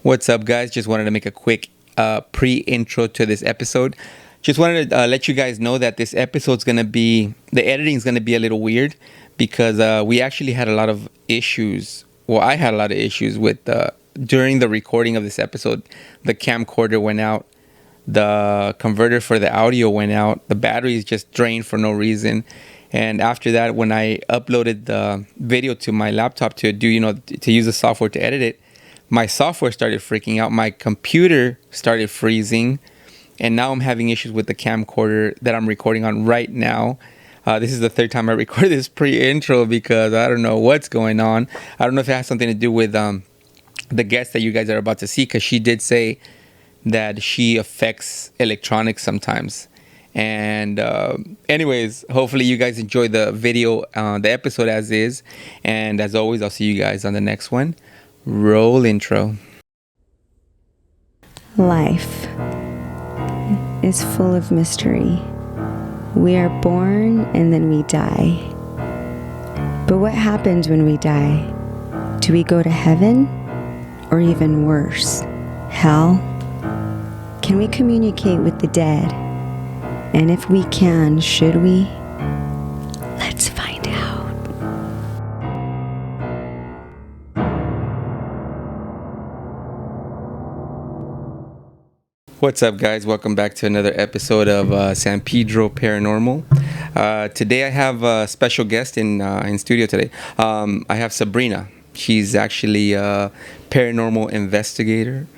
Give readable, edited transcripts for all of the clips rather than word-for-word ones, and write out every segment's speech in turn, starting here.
What's up, guys? Just wanted to make a quick pre-intro to this episode. Just wanted to let you guys know that this episode's going to be, the editing's going to be a little weird because we actually had a lot of issues. Well, I had a lot of issues with, during the recording of this episode, the camcorder went out. The converter for the audio went out. The batteries just drained for no reason. And after that, when I uploaded the video to my laptop to do, to use the software to edit it, my software started freaking out. My computer started freezing. And now I'm having issues with the camcorder that I'm recording on right now. This is the third time I recorded this pre-intro because I don't know what's going on. I don't know if it has something to do with the guest that you guys are about to see, because she did say that she affects electronics sometimes. And anyways, hopefully you guys enjoy the video, the episode as is. And as always, I'll see you guys on the next one. Roll intro. Life is full of mystery. We are born and then we die. But what happens when we die? Do we go to heaven? Or even worse, hell? Can we communicate with the dead? And if we can, should we? Let's find out. What's up, guys? Welcome back to another episode of San Pedro Paranormal. Today I have a special guest in studio today. I have Sabrina. She's actually a paranormal investigator.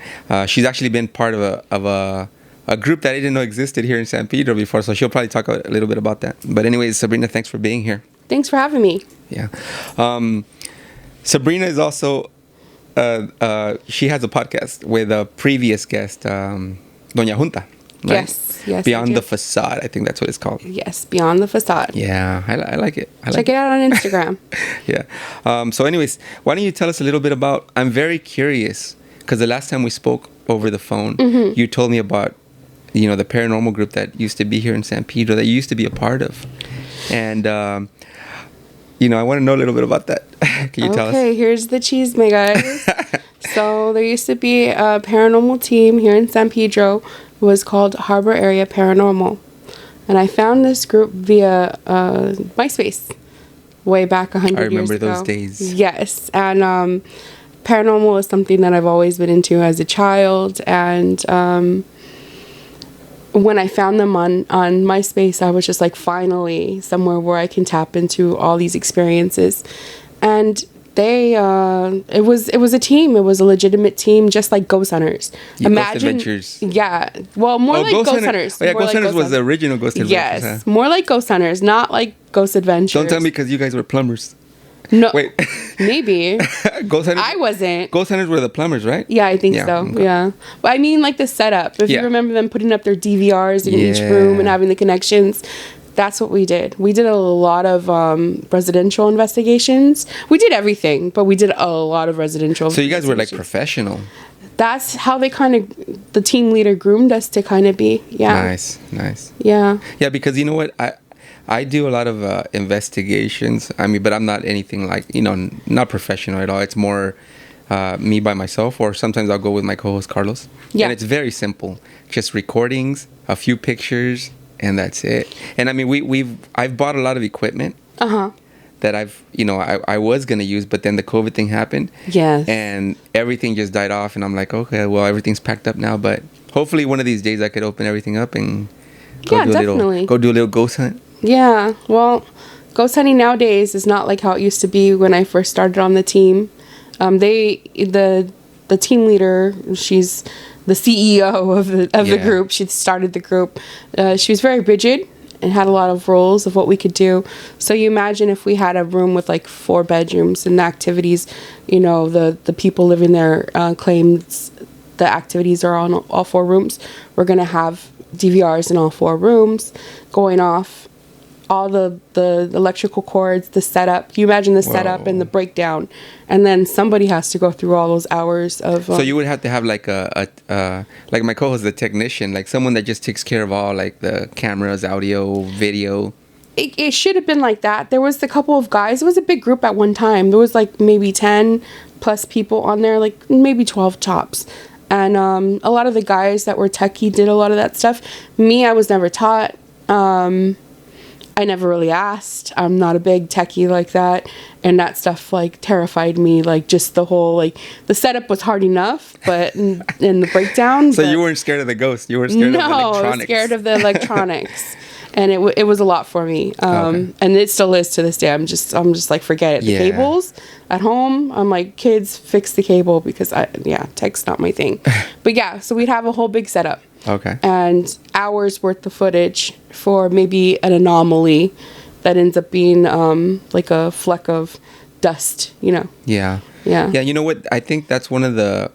She's actually been part of a group that I didn't know existed here in San Pedro before, so she'll probably talk a little bit about that. But anyways, Sabrina, thanks for being here. Thanks for having me. Yeah. Sabrina is also, she has a podcast with a previous guest, Doña Junta. Right? Yes. Beyond the Facade, I think that's what it's called. Yes, Beyond the Facade. Yeah, I like it. Check it out on Instagram. Yeah. So anyways, why don't you tell us a little bit about, I'm very curious, because the last time we spoke over the phone, you told me about, the paranormal group that used to be here in San Pedro, that you used to be a part of. And, I want to know a little bit about that. Can you tell us? Okay, here's the cheese, my guys. So there used to be a paranormal team here in San Pedro. It was called Harbor Area Paranormal. And I found this group via MySpace way back 100 years ago. I remember those days. Yes. And paranormal is something that I've always been into as a child. And when I found them on MySpace, I was just like, finally, somewhere where I can tap into all these experiences. And it was a team. It was a legitimate team, just like Ghost Hunters. Ghost Adventures. Yeah. Well, more like Ghost Hunters. Oh, yeah, Ghost Hunters was the original Ghost Adventures. Yes. Huh? More like Ghost Hunters, not like Ghost Adventures. Don't tell me because you guys were plumbers. No. Wait. Maybe. Ghost Hunters? I wasn't. Ghost Hunters were the plumbers, right? Yeah, I think so. Okay. Yeah. But I mean, like the setup. If you remember them putting up their DVRs in each room and having the connections. That's what we did. We did a lot of residential investigations. We did everything, but we did a lot of residential. So you guys were like professional. That's how they the team leader groomed us to kind of be. Yeah. Nice. Yeah. Yeah, because you know what? I do a lot of investigations. I mean, but I'm not anything like, not professional at all. It's more me by myself, or sometimes I'll go with my co-host Carlos. Yeah. And it's very simple. Just recordings, a few pictures, and that's it. And I mean, I've bought a lot of equipment that I was going to use, but then the COVID thing happened. Yes. And everything just died off, and I'm like, okay, well, everything's packed up now, but hopefully one of these days I could open everything up and go do a little ghost hunt. Yeah. Well, ghost hunting nowadays is not like how it used to be when I first started on the team. The team leader, she's the CEO of the group. She started the group. She was very rigid and had a lot of rules of what we could do. So you imagine if we had a room with like 4 bedrooms and the activities, the people living there claims the activities are on all 4 rooms. We're going to have DVRs in all 4 rooms going off. All the electrical cords, the setup. Can you imagine the setup and the breakdown? And then somebody has to go through all those hours of... so you would have to have like like my co-host, the technician, like someone that just takes care of all like the cameras, audio, video. It should have been like that. There was a couple of guys. It was a big group at one time. There was like maybe 10 plus people on there, like maybe 12 tops. And a lot of the guys that were techie did a lot of that stuff. Me, I was never taught. I never really asked. I'm not a big techie like that. And that stuff like terrified me. Like just the whole, like the setup was hard enough, but in the breakdown. So you weren't scared of the ghost. You were scared of the electronics. No, I was scared of the electronics. And it was a lot for me. And it still is to this day. I'm just like, forget it. The cables at home, I'm like, kids, fix the cable, because tech's not my thing. But yeah, so we'd have a whole big setup. Okay. And hours worth of footage for maybe an anomaly that ends up being like a fleck of dust, you know. Yeah. Yeah. Yeah, you know what? I think that's one of the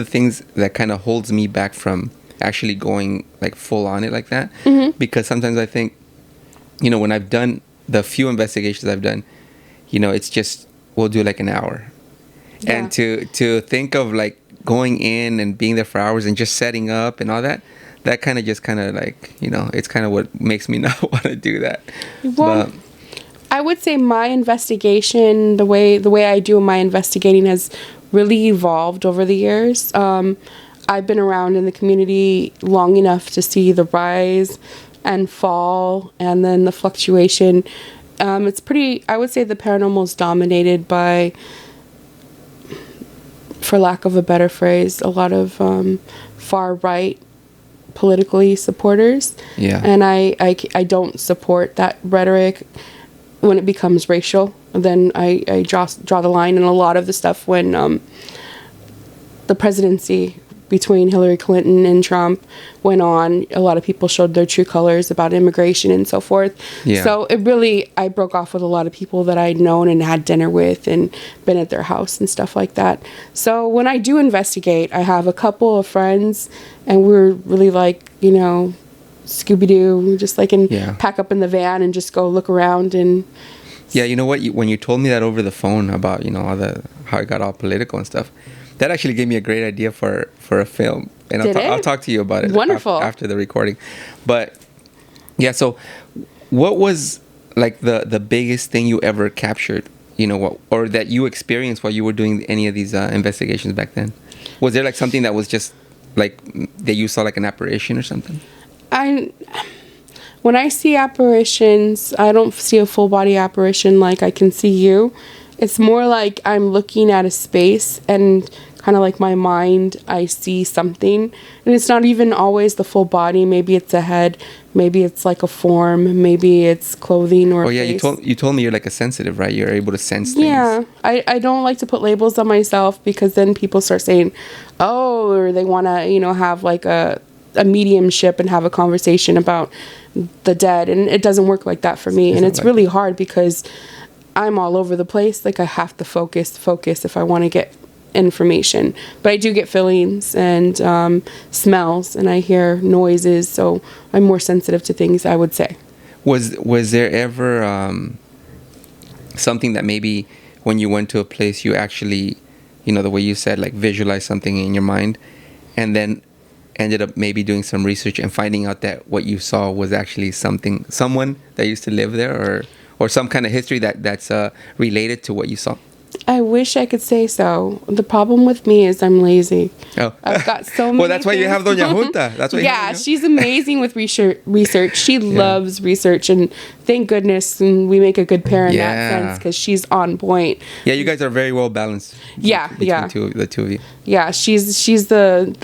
things that kind of holds me back from actually going like full on it like that. Mm-hmm. Because sometimes I think, you know, when I've done the few investigations I've done, you know, it's just, we'll do like an hour. Yeah. And to think of like going in and being there for hours and just setting up and all that kind of just kind of like, you know, it's kind of what makes me not want to do that. Well, I would say my investigation, the way I do my investigating has really evolved over the years. I've been around in the community long enough to see the rise and fall and then the fluctuation. It's pretty, I would say the paranormal is dominated by, for lack of a better phrase, a lot of far right politically supporters. Yeah. And I don't support that rhetoric when it becomes racial. Then I draw the line. And a lot of the stuff when the presidency between Hillary Clinton and Trump went on, a lot of people showed their true colors about immigration and so forth. Yeah. So it really, I broke off with a lot of people that I'd known and had dinner with and been at their house and stuff like that. So when I do investigate, I have a couple of friends and we're really like, you know, Scooby-Doo, just like pack up in the van and just go look around. And yeah, you know what, when you told me that over the phone about, you know, how it got all political and stuff, that actually gave me a great idea for a film, and I'll talk to you about it. Wonderful. After the recording. But yeah, so what was like the biggest thing you ever captured, you know, or that you experienced while you were doing any of these investigations back then? Was there like something that was just like that you saw like an apparition or something? When I see apparitions, I don't see a full body apparition like I can see you. It's more like I'm looking at a space and kind of like my mind, I see something. And it's not even always the full body. Maybe it's a head. Maybe it's like a form. Maybe it's clothing or face. You told me you're like a sensitive, right? You're able to sense things. Yeah. I don't like to put labels on myself because then people start saying, oh, or they want to, you know, have like a mediumship and have a conversation about the dead. And it doesn't work like that for me. And it's really hard because I'm all over the place. Like I have to focus if I want to get information. But I do get feelings and smells, and I hear noises. So I'm more sensitive to things, I would say. Was there ever something that maybe when you went to a place you actually, you know, the way you said, like visualize something in your mind, and then ended up maybe doing some research and finding out that what you saw was actually someone that used to live there, or some kind of history that's related to what you saw? I wish I could say so. The problem with me is I'm lazy. Oh. I've got so many Well, that's why you have Doña Junta. That's why she's amazing with research. She loves research, and thank goodness and we make a good pair in that sense because she's on point. Yeah, you guys are very well balanced. The two of you. Yeah, she's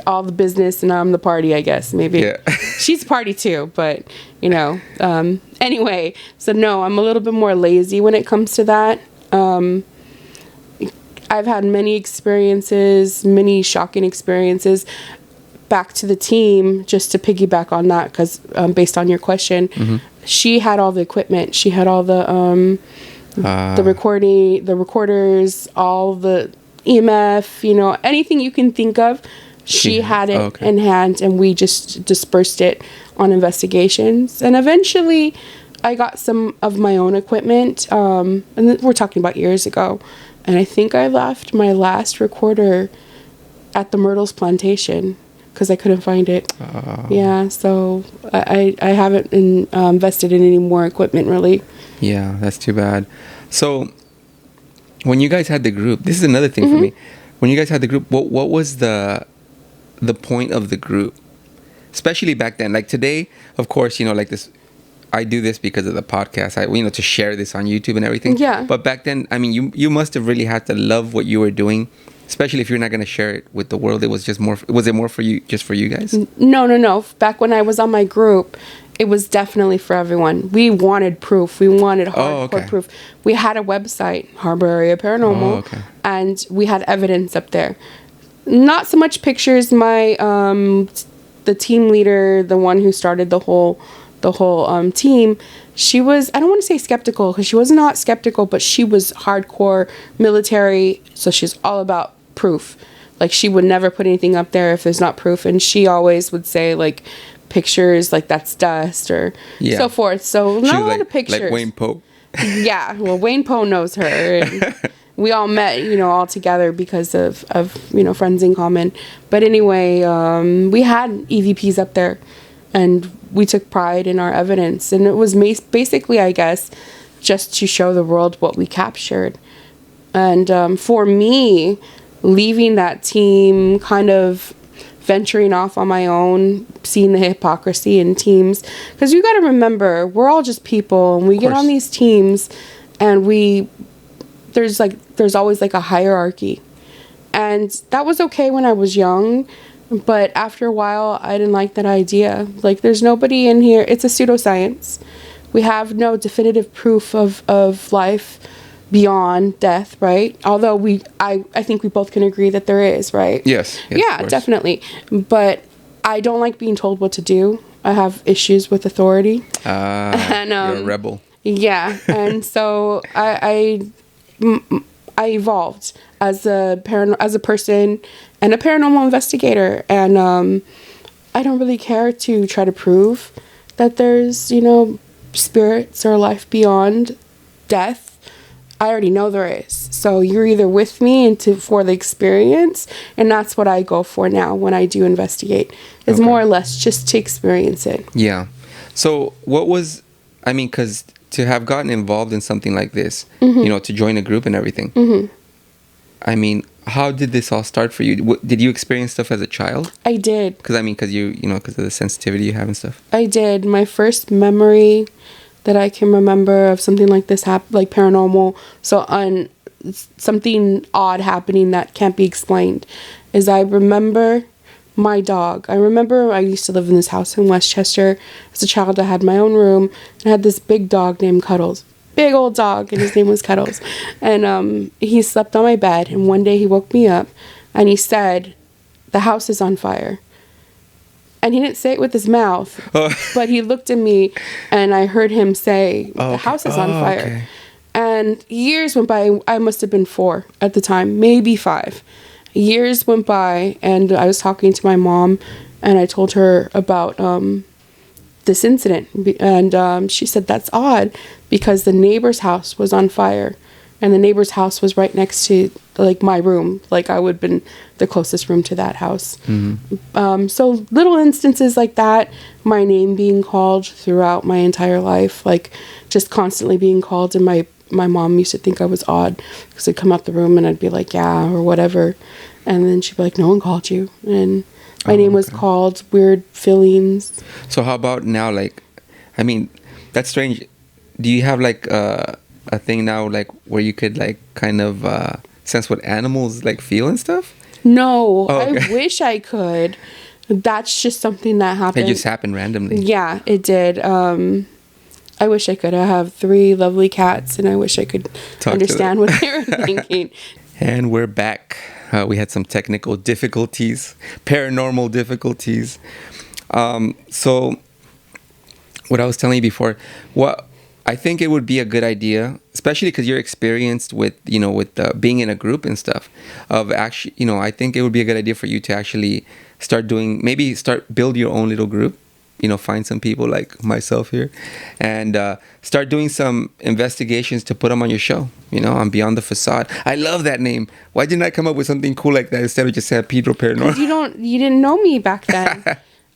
all the business and I'm the party, I guess. Maybe. Yeah. She's party too, but you know. Anyway, so no, I'm a little bit more lazy when it comes to that. I've had many experiences, many shocking experiences. Back to the team, just to piggyback on that, because based on your question, she had all the equipment. She had all the recorders, all the EMF, you know, anything you can think of. She had it in hand, and we just dispersed it on investigations. And eventually, I got some of my own equipment, and we're talking about years ago. And I think I left my last recorder at the Myrtles plantation because I couldn't find it. Yeah, so I haven't invested in any more equipment, really. Yeah, that's too bad. So when you guys had the group, this is another thing for me. When you guys had the group, what was the point of the group? Especially back then. Like today, of course, like this, I do this because of the podcast. To share this on YouTube and everything. Yeah. But back then, I mean, you must have really had to love what you were doing, especially if you're not going to share it with the world. It was just more. Was it more for you, just for you guys? No. Back when I was on my group, it was definitely for everyone. We wanted proof. We wanted hardcore proof. We had a website, Harbor Area Paranormal, and we had evidence up there. Not so much pictures. My the team leader, the one who started the whole team, she was, I don't want to say skeptical, because she was not skeptical, but she was hardcore military, so she's all about proof. Like, she would never put anything up there if there's not proof, and she always would say, like, pictures, like, that's dust, or so forth. So, not a lot of pictures. Like Wayne Poe. Yeah, well, Wayne Poe knows her, and we all met, all together because of friends in common. But anyway, we had EVPs up there, and we took pride in our evidence. And it was basically, I guess, just to show the world what we captured. And for me, leaving that team, kind of venturing off on my own, seeing the hypocrisy in teams. Because you got to remember, we're all just people, and we get on these teams, and there's always like a hierarchy. And that was okay when I was young, but after a while, I didn't like that idea. Like, there's nobody in here. It's a pseudoscience. We have no definitive proof of life beyond death, right? Although I think we both can agree that there is, right? Yes. Yeah, definitely. But I don't like being told what to do. I have issues with authority. And you're a rebel. Yeah, and so I evolved as a person and a paranormal investigator, and I don't really care to try to prove that there's spirits or life beyond death. I already know there is. So you're either with me for the experience, and that's what I go for now when I do investigate. It's more or less just to experience it. Yeah. So because to have gotten involved in something like this, to join a group and everything, I mean, how did this all start for you? Did you experience stuff as a child? I did. Because because of the sensitivity you have and stuff. I did. My first memory that I can remember of something like this like paranormal, something odd happening that can't be explained, is I remember my dog. I remember I used to live in this house in Westchester. As a child, I had my own room, and I had this big dog named Cuddles. Big old dog, and his name was Cuddles. And he slept on my bed, and one day he woke me up, and he said, "The house is on fire." And he didn't say it with his mouth, but he looked at me, and I heard him say, "The house is on fire." Okay. And years went by. I must have been 4 at the time, maybe 5. Years went by, and I was talking to my mom, and I told her about this incident, and she said, "That's odd, because the neighbor's house was on fire, and the neighbor's house was right next to like my room. Like, I would have been the closest room to that house." So little instances like that, my name being called throughout my entire life, like just constantly being called, and my mom used to think I was odd because I'd come out the room and I'd be like, "Yeah," or whatever, and then she'd be like, "No one called you," and my name was called. Weird feelings. So how about now? Like, I mean, that's strange. Do you have like a thing now, like where you could like kind of sense what animals like feel and stuff? No, I wish I could. That's just something that happened. It just happened randomly. Yeah, it did. I wish I could. I have 3 lovely cats, and I wish I could understand what they were thinking. And we're back. We had some technical difficulties, paranormal difficulties. So what I was telling you before, I think it would be a good idea, especially because you're experienced with being in a group and stuff, of actually, I think it would be a good idea for you to actually build your own little group, find some people like myself here, and start doing some investigations to put them on your show, on Beyond The Facade. I love that name. Why didn't I come up with something cool like that instead of just saying Pedro Paranormal? You didn't know me back then.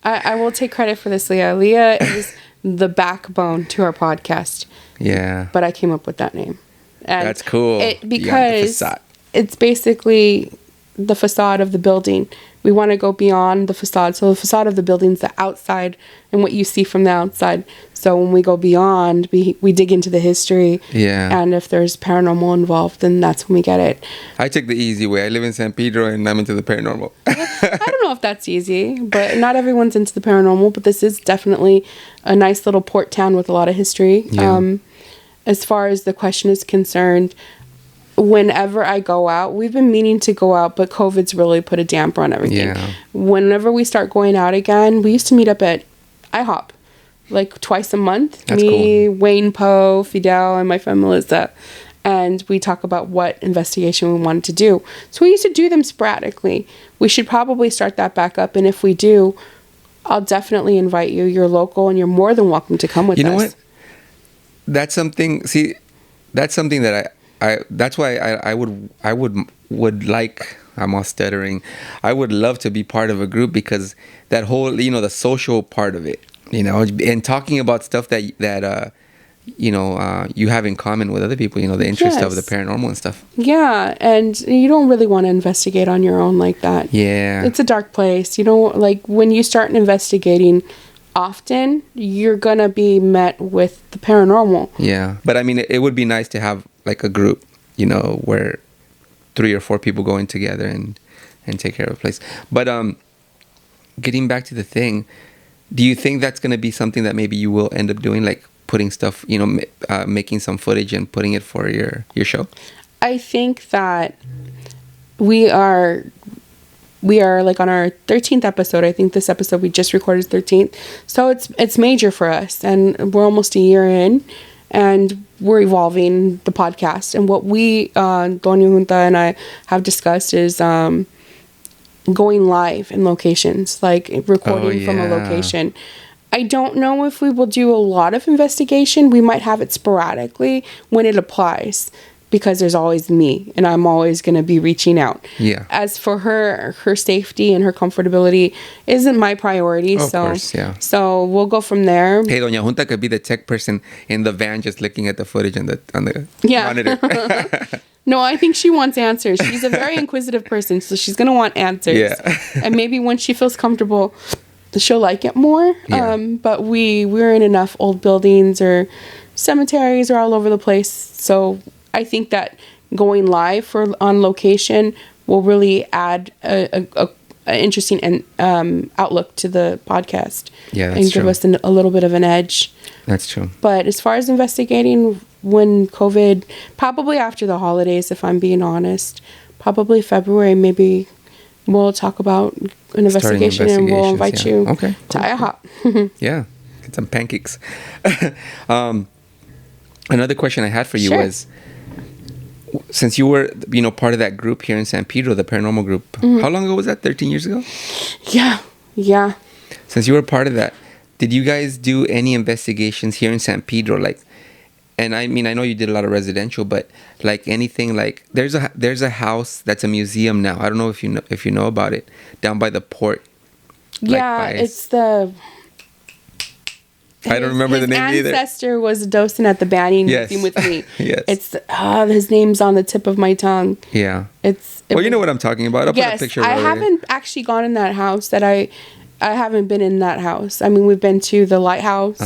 I will take credit for this, Leah. Leah is the backbone to our podcast. Yeah. But I came up with that name. And that's cool. Beyond the because Facade. it's basically the facade of the building. We want to go beyond the facade. So the facade of the building's the outside and what you see from the outside. So when we go beyond, we dig into the history. Yeah. And if there's paranormal involved, then that's when we get it. I took the easy way. I live in San Pedro and I'm into the paranormal. I don't know if that's easy, but not everyone's into the paranormal. But this is definitely a nice little port town with a lot of history. Yeah. As far as the question is concerned, whenever I go out, we've been meaning to go out, but COVID's really put a damper on everything. Yeah. Whenever we start going out again, we used to meet up at IHOP like twice a month. That's Me, cool. Wayne Poe, Fidel, and my friend Melissa. And we talk about what investigation we wanted to do. So we used to do them sporadically. We should probably start that back up. And if we do, I'll definitely invite you. You're local and you're more than welcome to come with us. You know what? That's something that that's why I would like, I'm all stuttering. I would love to be part of a group because that whole, the social part of it, and talking about stuff that you have in common with other people, the interest of the paranormal and stuff. Yeah, and you don't really want to investigate on your own like that. Yeah. It's a dark place. Like when you start investigating often, you're going to be met with the paranormal. Yeah. But I mean, it would be nice to have like a group, where 3 or 4 people go in together and take care of a place. But getting back to the thing, do you think that's going to be something that maybe you will end up doing, like putting stuff, making some footage and putting it for your show? I think that we are like on our 13th episode. I think this episode we just recorded is 13th. So it's major for us, and we're almost a year in, and we're evolving the podcast. And what we, Doña Junta and I have discussed is going live in locations, like recording from a location. I don't know if we will do a lot of investigation. We might have it sporadically when it applies, because there's always me and I'm always going to be reaching out. Yeah. As for her safety and her comfortability isn't my priority. Of course, yeah. So we'll go from there. Hey, Doña Junta could be the tech person in the van just looking at the footage on the monitor. No, I think she wants answers. She's a very inquisitive person, so she's going to want answers. Yeah. And maybe when she feels comfortable, she'll like it more. Yeah. But we're in enough old buildings or cemeteries or all over the place. So I think that going live on location will really add a interesting outlook to the podcast. Yeah, that's and give true. us a little bit of an edge. That's true. But as far as investigating, when COVID, probably after the holidays, if I'm being honest, probably February, maybe we'll talk about an investigation and we'll invite you to IHOP. Yeah, get some pancakes. Another question I had for you was, since you were, part of that group here in San Pedro, the paranormal group, how long ago was that? 13 years ago? Yeah. Since you were part of that, did you guys do any investigations here in San Pedro? And I mean, I know you did a lot of residential, but like anything, like there's a house that's a museum now. I don't know if you know about it, down by the port. Yeah, it's the. I don't remember the name either. His ancestor was a docent at the Banning Museum with me. Yes. It's his name's on the tip of my tongue. Yeah. You know what I'm talking about. I'll put a picture of it. I haven't actually gone in that house. I haven't been in that house. I mean, we've been to the lighthouse.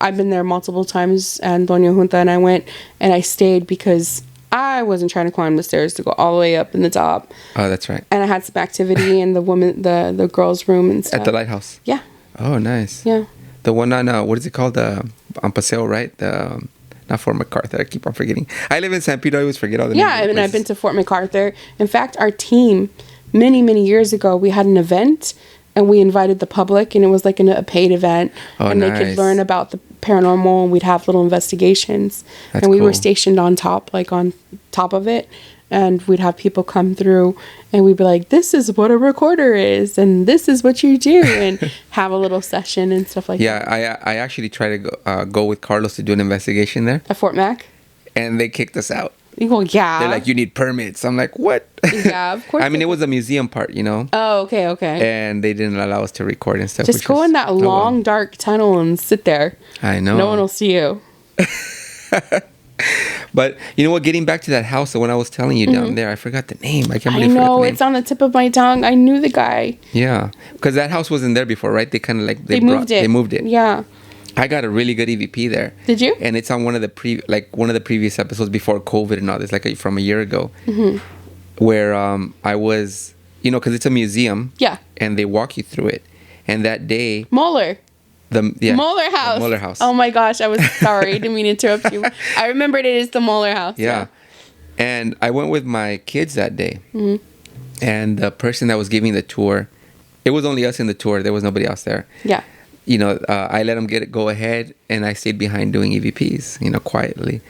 I've been there multiple times, and Doña Junta and I went, and I stayed because I wasn't trying to climb the stairs to go all the way up in the top. Oh, that's right. And I had some activity in the girls' room and stuff. At the lighthouse? Yeah. Oh, nice. Yeah. The one on, what is it called? On Paseo, right? Not Fort MacArthur. I keep on forgetting. I live in San Pedro. I always forget all the names. Yeah, and I've been to Fort MacArthur. In fact, our team, many, many years ago, we had an event, and we invited the public, and it was like a paid event. Oh, and nice. They could learn about the paranormal, and we'd have little investigations. That's and we were cool. stationed on top of it. And we'd have people come through, and we'd be like, this is what a recorder is, and this is what you do, and have a little session and stuff like that. Yeah, I actually tried to go with Carlos to do an investigation there. At Fort Mac? And they kicked us out. Well, yeah. They're like, you need permits. I'm like, what? Yeah, of course. I mean, it was a museum part, Oh, okay. And they didn't allow us to record and stuff. Just go in that long, dark tunnel and sit there. I know. No one will see you. But you know what? Getting back to that house, so when I was telling you down there, I forgot the name. I can't I believe I forgot know, the name. it's on the tip of my tongue. I knew the guy. Yeah, because that house wasn't there before, right? They kind of like They moved it. They moved it. Yeah. I got a really good EVP there. Did you? And it's on one of the previous episodes before COVID and all this, from a year ago, where I was, because it's a museum. Yeah. And they walk you through it. And that day, Moeller. Moeller House. The Moeller House. Oh my gosh, I was sorry. Didn't mean to interrupt you. I remembered it is the Moeller House. Yeah. And I went with my kids that day. And the person that was giving the tour, it was only us in the tour. There was nobody else there. Yeah. I let them go ahead, and I stayed behind doing EVPs, quietly.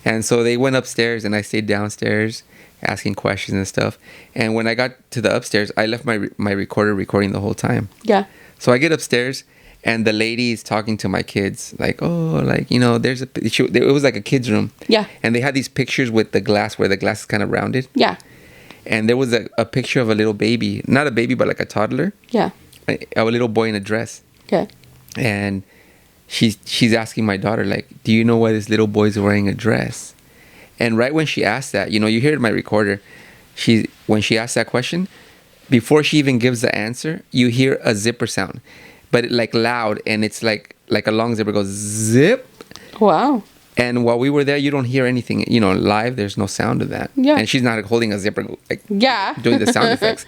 And so they went upstairs, and I stayed downstairs asking questions and stuff. And when I got to the upstairs, I left my recorder recording the whole time. Yeah. So I get upstairs, and the lady is talking to my kids, it was like a kid's room. Yeah. And they had these pictures with the glass, where the glass is kind of rounded. Yeah. And there was a picture of a little baby, not a baby, but like a toddler. Yeah. A little boy in a dress. Okay. And she's asking my daughter, do you know why this little boy's wearing a dress? And right when she asked that, you hear it in my recorder, when she asked that question, before she even gives the answer, you hear a zipper sound, but loud, and it's like a long zipper goes zip. Wow. And while we were there, you don't hear anything, live. There's no sound of that. Yeah. And she's not holding a zipper, yeah, doing the sound effects.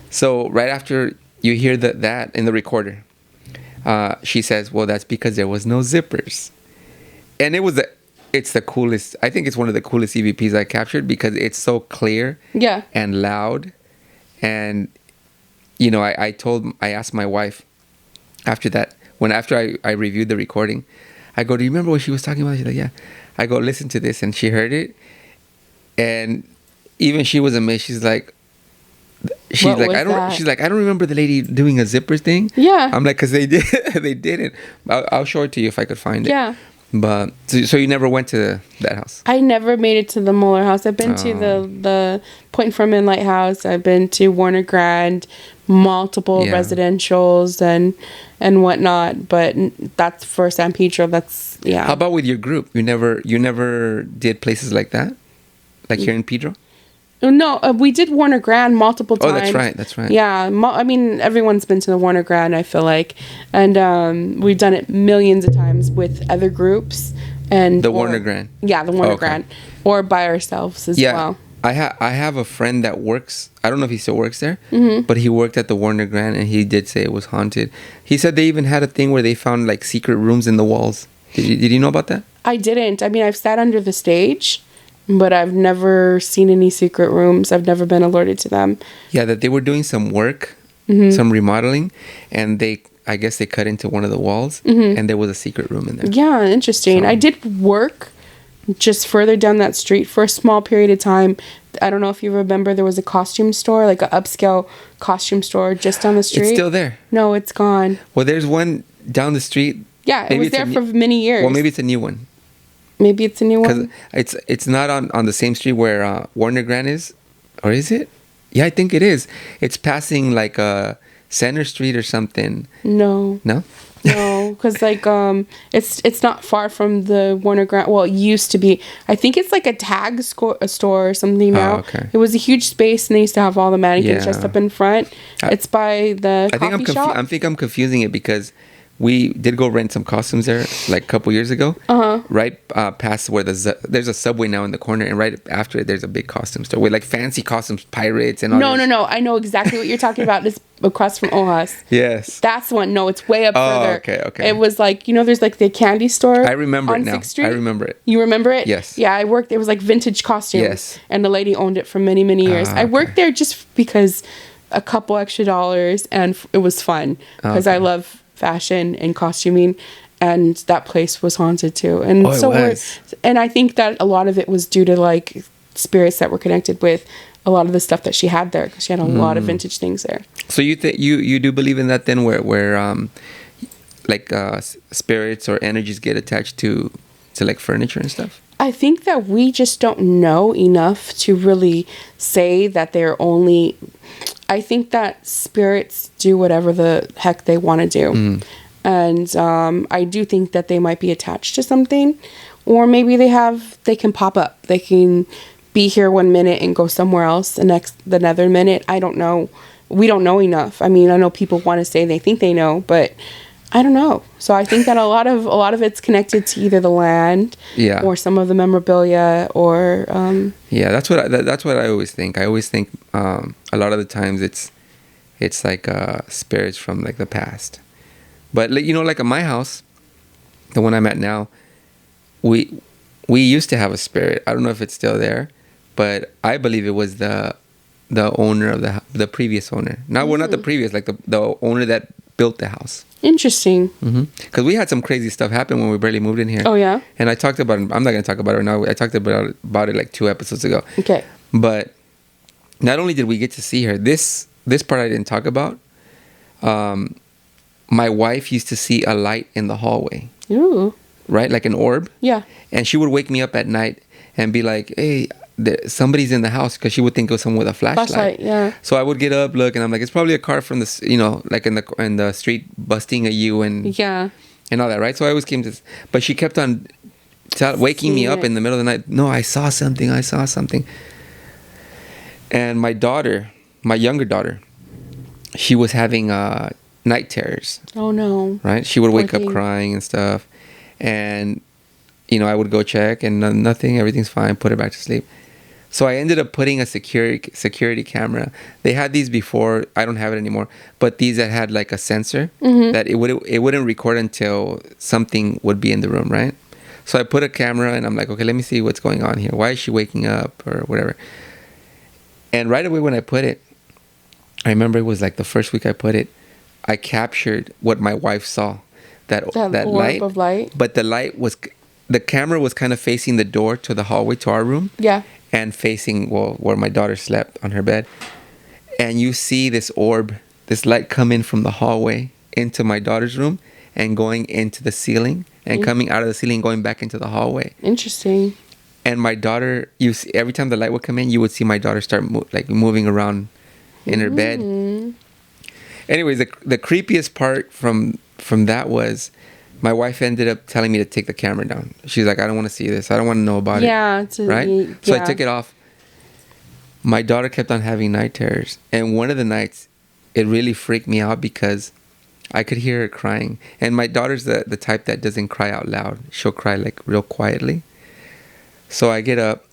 So right after you hear that in the recorder, she says, well, that's because there was no zippers. And it's the coolest. I think it's one of the coolest EVPs I captured, because it's so clear. Yeah. And loud. And, I asked my wife after that, after I reviewed the recording, I go, do you remember what she was talking about? She's like, yeah. I go, listen to this. And she heard it. And even she was amazed. She's like, I don't remember the lady doing a zipper thing. Yeah. I'm like, because they didn't. I'll show it to you if I could find it. Yeah. But so you never went to that house? I never made it to the Moeller House. I've been to the Point Fermin Lighthouse. I've been to Warner Grand, multiple residentials and whatnot. But that's for San Pedro. That's How about with your group? You never did places like that, like here in Pedro? No, we did Warner Grand multiple times. Oh, that's right. Yeah, everyone's been to the Warner Grand, I feel like. And we've done it millions of times with other groups. Warner Grand? Yeah, the Warner Grand. Or by ourselves as well. I have a friend that works, I don't know if he still works there, but he worked at the Warner Grand, and he did say it was haunted. He said they even had a thing where they found secret rooms in the walls. Did you know about that? I didn't. I've sat under the stage, but I've never seen any secret rooms. I've never been alerted to them. Yeah, that they were doing some work, some remodeling, and I guess they cut into one of the walls, and there was a secret room in there. Yeah, interesting. So, I did work just further down that street for a small period of time. I don't know if you remember, there was a costume store, an upscale costume store just down the street. It's still there. No, it's gone. Well, there's one down the street. Yeah, it was there for many years. Well, maybe it's a new one. Maybe it's a new one. Because it's not on the same street where Warner Grand is, or is it? Yeah, I think it is. It's passing Center Street or something. No. No. No, because it's not far from the Warner Grand. Well, it used to be. I think it's a tag store or something now. Oh, okay. It was a huge space, and they used to have all the mannequins just up in front. It's by the coffee shop. I think I'm confusing it, because we did go rent some costumes there a couple years ago. Right past where there's a Subway now in the corner, and right after it there's a big costume store with fancy costumes, pirates and all. No. I know exactly what you're talking about. It's across from Ojas. Yes. That's one. No, it's way up further. Okay. It was there's the candy store. I remember on it now. 6th Street. I remember it. You remember it? Yes. Yeah, I worked. It was vintage costumes. Yes. And the lady owned it for many, many years. I worked there just because a couple extra dollars, and it was fun because I love fashion and costuming, and that place was haunted too. And and I think that a lot of it was due to spirits that were connected with a lot of the stuff that she had there, because she had a lot of vintage things there. So you do believe in that then, where spirits or energies get attached to furniture and stuff? I think that we just don't know enough to really say that they're only. I think that spirits do whatever the heck they want to do. And I do think that they might be attached to something, Or maybe they can pop up. They can be here 1 minute and go somewhere else the another minute. I don't know. We don't know enough. I mean, I know people want to say they think they know, but I don't know. So I think that a lot of it's connected to either the land, or some of the memorabilia, or that's what I always think. I always think a lot of the times it's like spirits from like the past. But like at my house, the one I'm at now, we used to have a spirit. I don't know if it's still there, but I believe it was the owner of the previous owner. Not the previous, like the owner that built the house. Interesting. Because we had some crazy stuff happen when we barely moved in here. Oh yeah. And I talked about it. I'm not going to talk about it now. I talked about it like 2 episodes ago. Okay. But not only did we get to see her, this part I didn't talk about. My wife used to see a light in the hallway. Ooh. Right, like an orb. Yeah. And she would wake me up at night and be like, "Hey, somebody's in the house," because she would think it was someone with a flashlight. Yeah. So I would get up, look, and I'm like, it's probably a car from like in the street busting at you and all that, right? So I always came to, but she kept on waking me up in the middle of the night. No, I saw something. And my younger daughter, she was having night terrors. Oh no. Right? She would wake up crying and stuff, and I would go check and nothing, everything's fine, put her back to sleep. So I ended up putting a security camera. They had these before. I don't have it anymore. But these that had like a sensor that it wouldn't record until something would be in the room, right? So I put a camera and I'm like, okay, let me see what's going on here. Why is she waking up or whatever? And right away when I put it, I remember it was like the first week I put it, I captured what my wife saw. That orb of light. But the camera was kind of facing the door to the hallway to our room. Yeah. And facing where my daughter slept on her bed. And you see this orb, this light come in from the hallway into my daughter's room and going into the ceiling and coming out of the ceiling, going back into the hallway. Interesting. And my daughter, every time the light would come in, you would see my daughter start moving around in her bed. Anyways, the creepiest part from that was my wife ended up telling me to take the camera down. She's like, I don't want to see this. I don't want to know about it. Right? So I took it off. My daughter kept on having night terrors. And one of the nights, it really freaked me out because I could hear her crying. And my daughter's the type that doesn't cry out loud. She'll cry like real quietly. So I get up,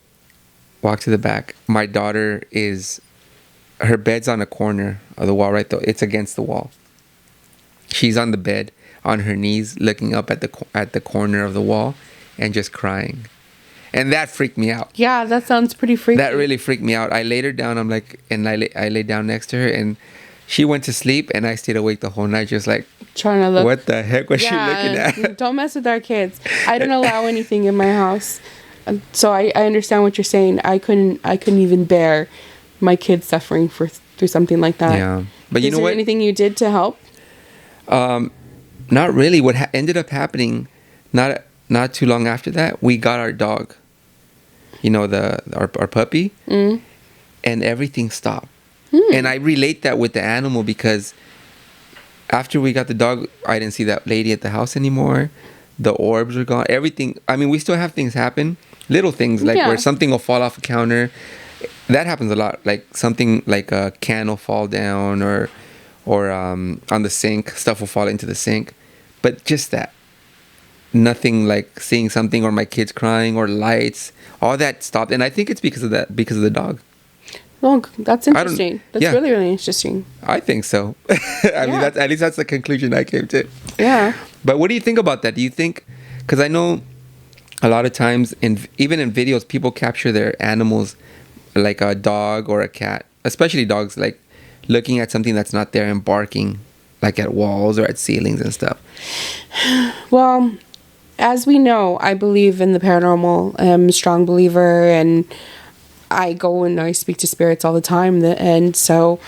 walk to the back. My daughter her bed's on a corner of the wall, right? It's against the wall. She's on the bed, on her knees, looking up at the corner of the wall and just crying. And that freaked me out. Yeah, that sounds pretty freaky. That really freaked me out. I laid her down. I'm like, and I lay down next to her, and she went to sleep, and I stayed awake the whole night, just like trying to look. What the heck was she looking at? Don't mess with our kids. I don't allow anything in my house, so I understand what you're saying. I couldn't even bear my kids suffering through something like that. Yeah, but you know what? Is there anything you did to help? Not really. What ended up happening, not too long after that, we got our dog. Our puppy, and everything stopped. And I relate that with the animal because after we got the dog, I didn't see that lady at the house anymore. The orbs were gone. Everything. I mean, we still have things happen, little things like where something will fall off a counter. That happens a lot. Like something like a can will fall down or on the sink, stuff will fall into the sink. But just that. Nothing like seeing something or my kids crying or lights, all that stopped. And I think it's because of the dog. Well, that's interesting. That's really, really interesting. I think so. I mean, at least that's the conclusion I came to. Yeah. But what do you think about that? Do you think, because I know a lot of times, even in videos, people capture their animals like a dog or a cat, especially dogs, like looking at something that's not there and barking like at walls or at ceilings and stuff. Well, as we know, I believe in the paranormal. I'm a strong believer, and I go and I speak to spirits all the time. And so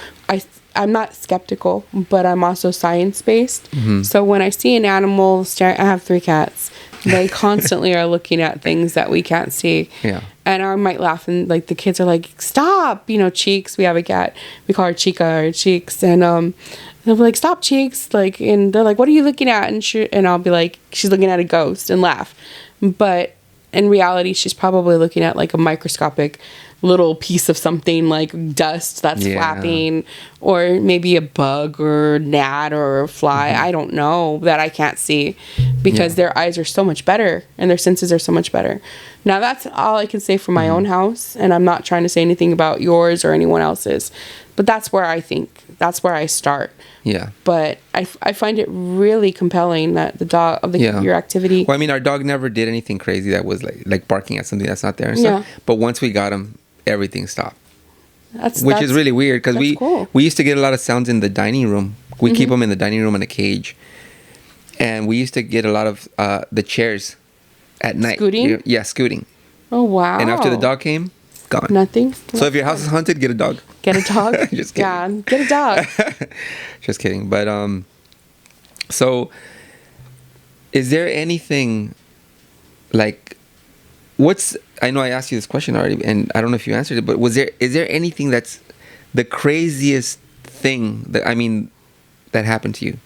I'm not skeptical, but I'm also science-based. Mm-hmm. So when I see an animal I have 3 cats. They constantly are looking at things that we can't see. Yeah. And I might laugh, and like the kids are like, "Stop!" Cheeks. We have a cat. We call her Chica or Cheeks, and they'll be like, "Stop, Cheeks!" Like, and they're like, "What are you looking at?" And I'll be like, "She's looking at a ghost," and laugh. But in reality, she's probably looking at like a microscopic little piece of something like dust that's flapping, or maybe a bug or gnat or a fly. I don't know, that I can't see, because their eyes are so much better and their senses are so much better. Now, that's all I can say for my own house, and I'm not trying to say anything about yours or anyone else's, but that's where I start. Yeah. But I find it really compelling that your activity. Well, I mean, our dog never did anything crazy that was like barking at something that's not there and stuff. But once we got him, everything stopped. Which is really weird, because we used to get a lot of sounds in the dining room. We keep them in the dining room in a cage, and we used to get a lot of the chairs at night. Scooting? Yeah, scooting. Oh, wow. And after the dog came, gone. Nothing. So if your house is haunted, get a dog. Get a dog? Just kidding. Yeah, get a dog. Just kidding. But so is there anything like I know I asked you this question already, and I don't know if you answered it, but is there anything that's the craziest thing that happened to you?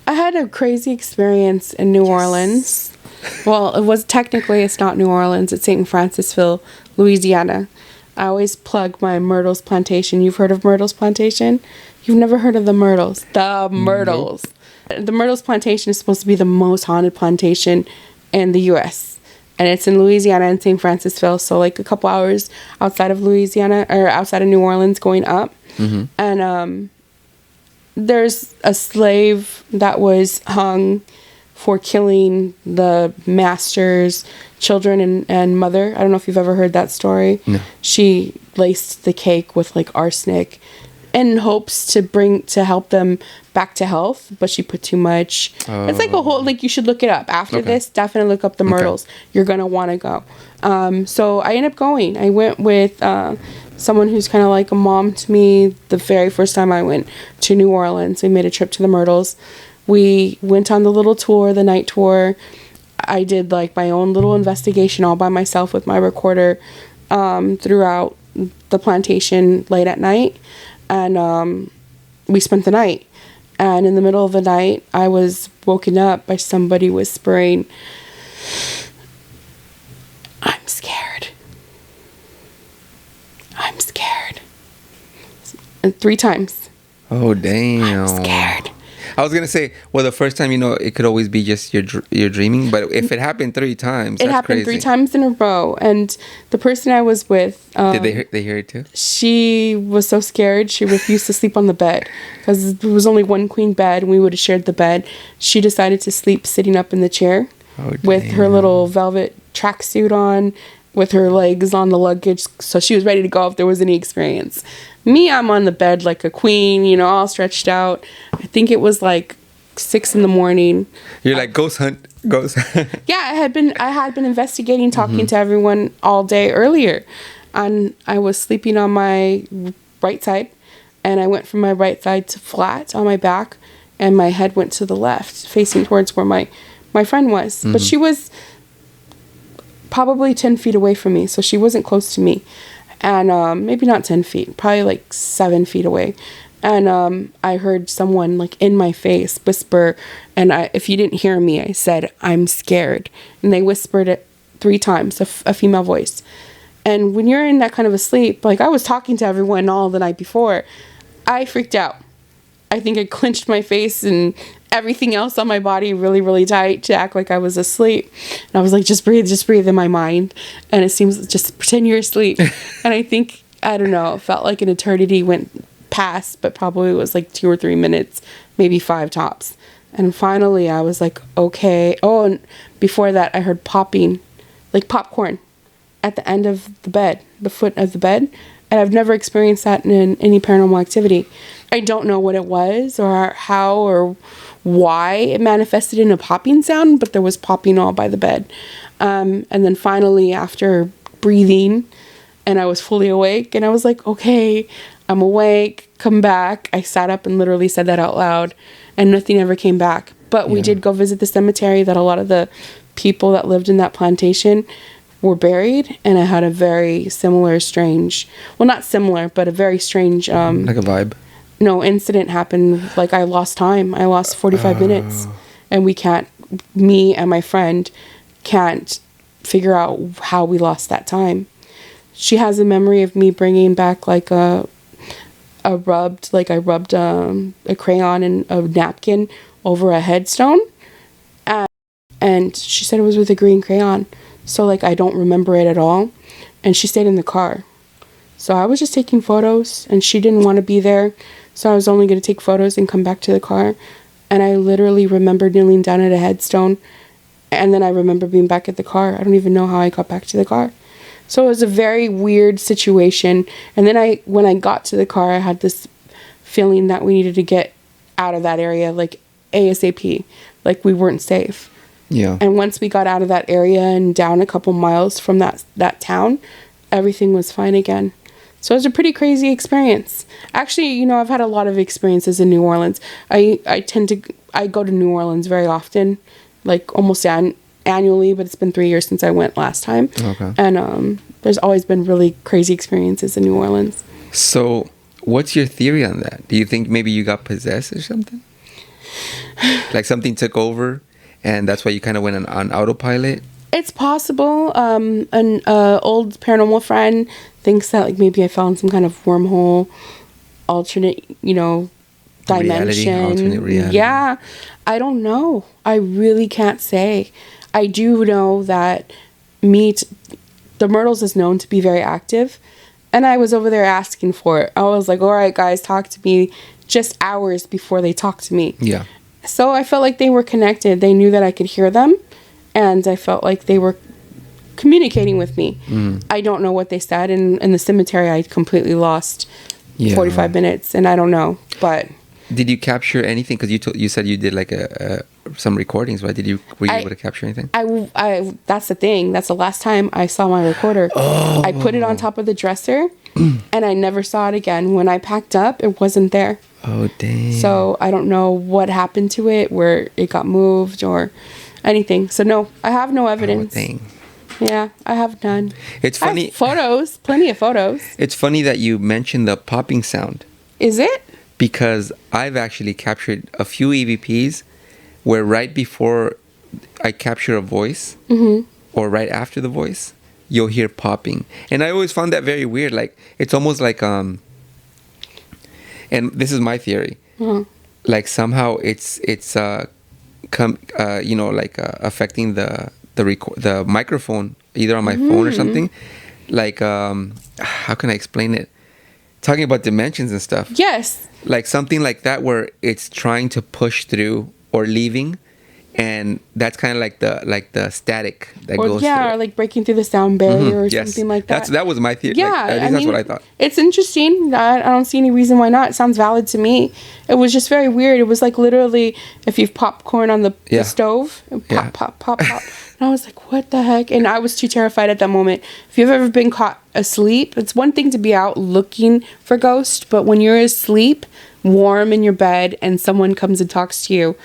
I had a crazy experience in New Orleans. Well, it's not New Orleans, it's St. Francisville, Louisiana. I always plug my Myrtles Plantation. You've heard of Myrtles Plantation? You've never heard of the Myrtles. The Myrtles. Nope. The Myrtles Plantation is supposed to be the most haunted plantation in the U.S. And it's in Louisiana and St. Francisville, so like a couple hours outside of Louisiana, or outside of New Orleans going up. And there's a slave that was hung for killing the master's children and mother. I don't know if you've ever heard that story. No. She laced the cake with like arsenic in hopes to help them back to health, but she put too much. It's like a whole, like, you should look it up. After this, definitely look up the Myrtles. You're going to want to go. So I ended up going. I went with someone who's kind of like a mom to me. The very first time I went to New Orleans, we made a trip to the Myrtles. We went on the little tour, the night tour. I did like my own little investigation all by myself with my recorder throughout the plantation late at night. And we spent the night. And in the middle of the night, I was woken up by somebody whispering, "I'm scared. I'm scared." And 3 times. Oh, damn. I'm scared. I was gonna say, well, the first time, it could always be just you're dreaming, but if it happened 3 times, it happened crazy. 3 times in a row. And the person I was with, did they hear it too? She was so scared she refused to sleep on the bed, because there was only one queen bed and we would have shared the bed. She decided to sleep sitting up in the chair with her little velvet tracksuit on, with her legs on the luggage, so she was ready to go if there was any experience. Me, I'm on the bed like a queen, all stretched out. I think it was like 6 a.m. You're like, ghost hunt. Yeah, I had been investigating, talking to everyone all day earlier, and I was sleeping on my right side, and I went from my right side to flat on my back, and my head went to the left, facing towards where my friend was. But she was probably 10 feet away from me, so she wasn't close to me. And maybe not 10 feet, probably like 7 feet away. And I heard someone like in my face whisper, and if you didn't hear me, I said, "I'm scared." And they whispered it 3 times, a female voice. And when you're in that kind of a sleep, like I was talking to everyone all the night before, I freaked out. I think I clenched my face and everything else on my body really, really tight to act like I was asleep. And I was like, just breathe in my mind. And it seems, just pretend you're asleep. And I think, I don't know, it felt like an eternity went past, but probably it was like 2 or 3 minutes, maybe 5 tops. And finally I was like, okay. Oh, and before that I heard popping, like popcorn at the end of the bed, the foot of the bed. And I've never experienced that in any paranormal activity. I don't know what it was or how or why it manifested in a popping sound, but there was popping all by the bed. And then finally, after breathing, and I was fully awake, and I was like, okay, I'm awake, come back. I sat up and literally said that out loud, and nothing ever came back. But we did go visit the cemetery that a lot of the people that lived in that plantation were buried, and I had a very similar, strange, well, not similar, but a very strange, like a vibe. No, incident happened. Like I lost time. I lost 45 minutes, and me and my friend can't figure out how we lost that time. She has a memory of me bringing back like I rubbed a crayon and a napkin over a headstone, and she said it was with a green crayon. So like I don't remember it at all, and she stayed in the car. So I was just taking photos, and she didn't want to be there, so I was only going to take photos and come back to the car. And I literally remember kneeling down at a headstone, and then I remember being back at the car. I don't even know how I got back to the car. So it was a very weird situation. And then when I got to the car, I had this feeling that we needed to get out of that area, like ASAP, like we weren't safe. Yeah. And once we got out of that area and down a couple miles from that town, everything was fine again. So it was a pretty crazy experience. Actually, you know, I've had a lot of experiences in New Orleans. I go to New Orleans very often, like almost annually, but it's been 3 years since I went last time. Okay. And there's always been really crazy experiences in New Orleans. So what's your theory on that? Do you think maybe you got possessed or something? Like something took over and that's why you kind of went on autopilot? It's possible. An old paranormal friend thinks that like maybe I found some kind of wormhole, alternate, dimension. Alternate reality. Yeah, I don't know. I really can't say. I do know that the Myrtles is known to be very active, and I was over there asking for it. I was like, all right, guys, talk to me, just hours before they talked to me. Yeah. So I felt like they were connected. They knew that I could hear them, and I felt like they were communicating with me. I don't know what they said. In the cemetery, I completely lost 45 minutes, and I don't know. But did you capture anything? Because you said you did like some recordings, right? Were you able to capture anything? I that's the thing. That's the last time I saw my recorder. Oh. I put it on top of the dresser, and I never saw it again. When I packed up, it wasn't there. Oh, dang. So I don't know what happened to it, where it got moved or anything. So no, I have no evidence. Oh, dang. Yeah, I have none. It's funny. I have photos, plenty of photos. It's funny that you mentioned the popping sound. Is it? Because I've actually captured a few EVPs where right before I capture a voice or right after the voice, you'll hear popping. And I always found that very weird. Like, it's almost like, and this is my theory, like somehow it's affecting the microphone, either on my phone or something. Like, how can I explain it? Talking about dimensions and stuff. Yes. Like something like that where it's trying to push through or leaving, and that's kind of like the static that goes through. Or like breaking through the sound barrier or something like that. That was my theory. Yeah, Like, that's what I thought. It's interesting. I don't see any reason why not. It sounds valid to me. It was just very weird. It was like literally if you've popcorn on the stove, pop, pop, pop, pop. And I was like, what the heck? And I was too terrified at that moment. If you've ever been caught asleep, it's one thing to be out looking for ghosts, but when you're asleep, warm in your bed, and someone comes and talks to you,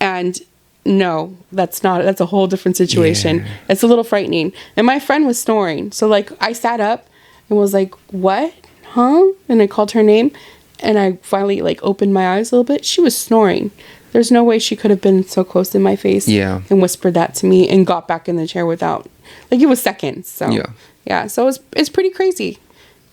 and no, that's a whole different situation. Yeah. It's a little frightening. And my friend was snoring. So like I sat up and was like, what? Huh? And I called her name, and I finally like opened my eyes a little bit. She was snoring. There's no way she could have been so close in my face and whispered that to me and got back in the chair without, like, it was seconds. So yeah, so it's pretty crazy.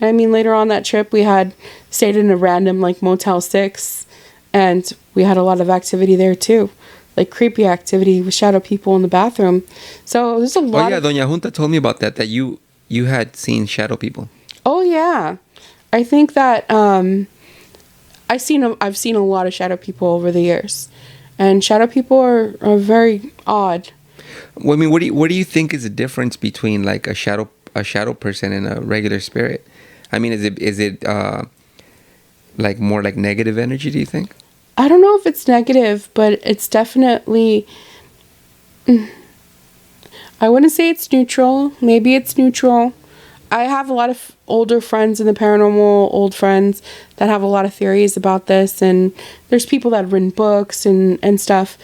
I mean, later on that trip, we had stayed in a random like Motel 6, and we had a lot of activity there too, like creepy activity with shadow people in the bathroom. So there's a lot. Oh yeah, Doña Junta told me about that you had seen shadow people. Oh yeah, I think that I've seen a lot of shadow people over the years, and shadow people are very odd. Well, I mean, what do you think is the difference between like a shadow person and a regular spirit? I mean, is it like more like negative energy, do you think? I don't know if it's negative, but it's definitely, I wouldn't say it's neutral. Maybe it's neutral. I have a lot of older friends in the paranormal, old friends that have a lot of theories about this, and there's people that have written books and stuff.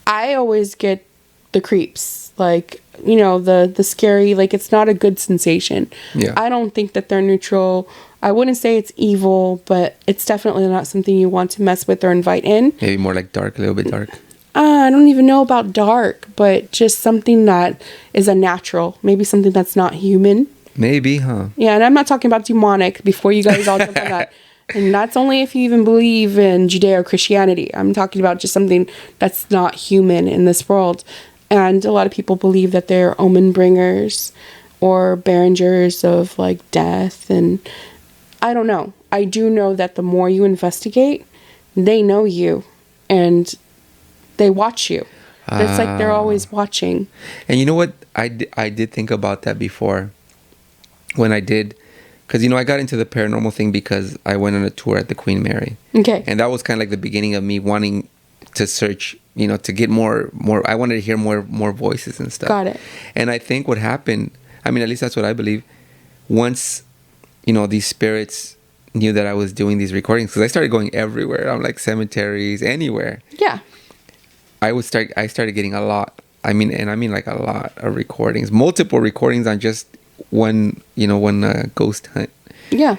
I always get the creeps, like, the scary, like, it's not a good sensation. Yeah. I don't think that they're neutral. I wouldn't say it's evil, but it's definitely not something you want to mess with or invite in. Maybe more like dark, a little bit dark. I don't even know about dark, but just something that is unnatural. Maybe something that's not human. Maybe, huh? Yeah, and I'm not talking about demonic before you guys all jump on that. And that's only if you even believe in Judeo-Christianity. I'm talking about just something that's not human in this world. And a lot of people believe that they're omen bringers or bearers of like death. And I don't know. I do know that the more you investigate, they know you and they watch you. It's like they're always watching. And you know what? I did think about that before when I did, because, you know, I got into the paranormal thing because I went on a tour at the Queen Mary. Okay. And that was kind of like the beginning of me wanting to search, you know, to get more. I wanted to hear more voices and stuff. Got it. And I think what happened, I mean, at least that's what I believe, once, you know, these spirits knew that I was doing these recordings, because I started going everywhere. I'm like cemeteries, anywhere. Yeah. I started getting a lot. I mean like a lot of recordings, multiple recordings on just one ghost hunt. Yeah.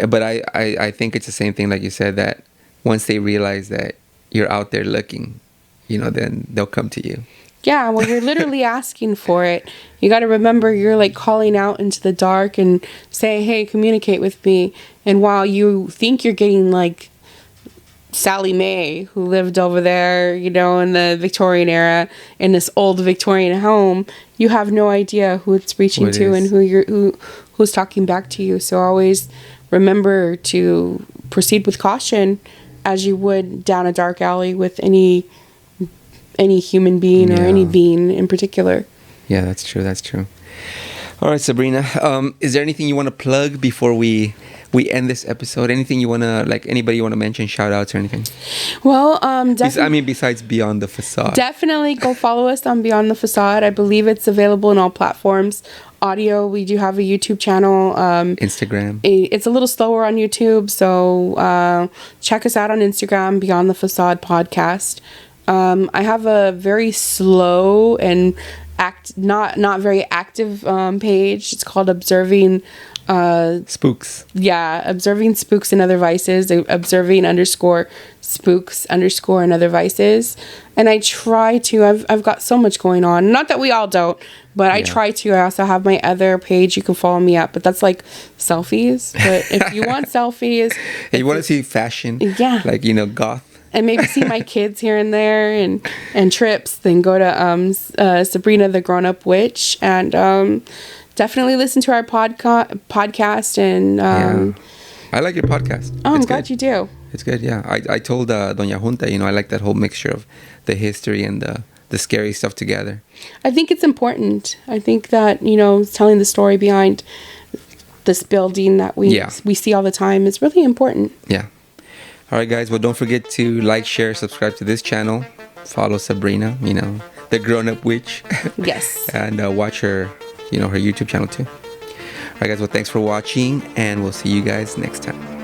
But I think it's the same thing, like you said, that once they realize that you're out there looking, you know, then they'll come to you. Yeah, well, you're literally asking for it. You got to remember you're like calling out into the dark and say, hey, communicate with me. And while you think you're getting like Sally Mae, who lived over there, you know, in the Victorian era, in this old Victorian home, you have no idea who it's reaching to and who's talking back to you. So always remember to proceed with caution as you would down a dark alley with any human being or any being in particular. Yeah, that's true. That's true. All right, Sabrina. Is there anything you want to plug before we end this episode? Anything you want to, like, anybody you want to mention, shout outs or anything? Well, besides Beyond The Facade. Definitely go follow us on Beyond The Facade. I believe it's available in all platforms. Audio, we do have a YouTube channel. Instagram. It's a little slower on YouTube, so check us out on Instagram, Beyond The Facade Podcast. I have a very slow and not very active page. It's called Observing Spooks. Yeah, Observing Spooks and Other Vices. Observing _spooks _ and other vices. And I try to. I've got so much going on. Not that we all don't, but I try to. I also have my other page. You can follow me at, but that's like selfies. But if you want selfies, hey, you want to see fashion? Yeah, like, you know, goth. And maybe see my kids here and there and trips, then go to Sabrina the Grown Up Witch and definitely listen to our podcast. And I like your podcast. Oh, I'm glad you do. It's good, yeah. I told Doña Junta, you know, I like that whole mixture of the history and the scary stuff together. I think it's important. I think that, you know, telling the story behind this building that we see all the time is really important. Yeah. All right, guys. Well, don't forget to like, share, subscribe to this channel. Follow Sabrina, you know, the grown-up witch. Yes. And watch her, you know, her YouTube channel too. All right, guys. Well, thanks for watching, and we'll see you guys next time.